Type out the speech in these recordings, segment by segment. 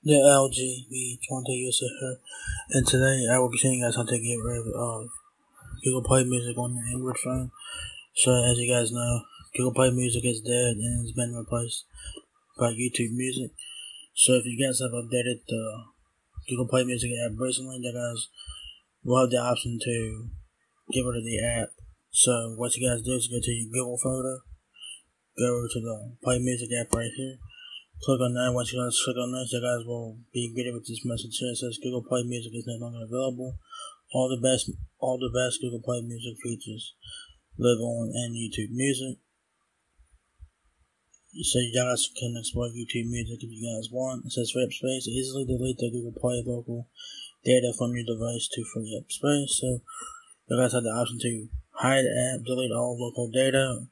The LG V20 user here, and today I will be showing you guys how to get rid of Google Play Music on your Android phone. So as you guys know, Google Play Music is dead and it's been replaced by YouTube Music. So if you guys have updated the Google Play Music app recently, you guys will have the option to get rid of the app. So what you guys do is go to your Google photo, go over to the Play Music app right here. Click on that. Once you guys click on this, you guys will be greeted with this message here. It says Google Play Music is no longer available. All the best Google Play Music features live on in YouTube Music. So you guys can explore YouTube Music if you guys want. It says free up space. Easily delete the Google Play local data from your device to free up space. So you guys have the option to hide app, delete all local data,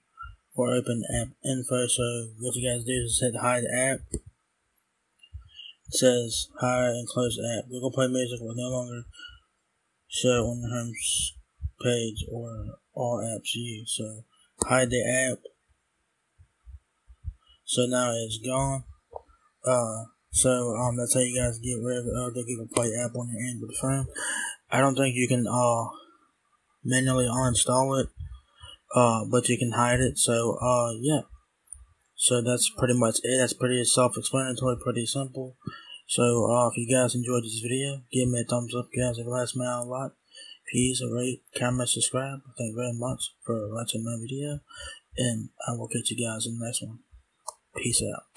or open app info. So what you guys do is hit hide app. It says hide and close app. Google Play Music will no longer show on your home page or all apps used. So hide the app. So now it's gone. So that's how you guys get rid of the Google Play app on your Android phone. I don't think you can manually uninstall it. But you can hide it. So yeah. So that's pretty much it. That's pretty self-explanatory, pretty simple. So if you guys enjoyed this video, give me a thumbs up, guys. It helps me out a lot. Please rate, comment, subscribe. Thank you very much for watching my video, and I will catch you guys in the next one. Peace out.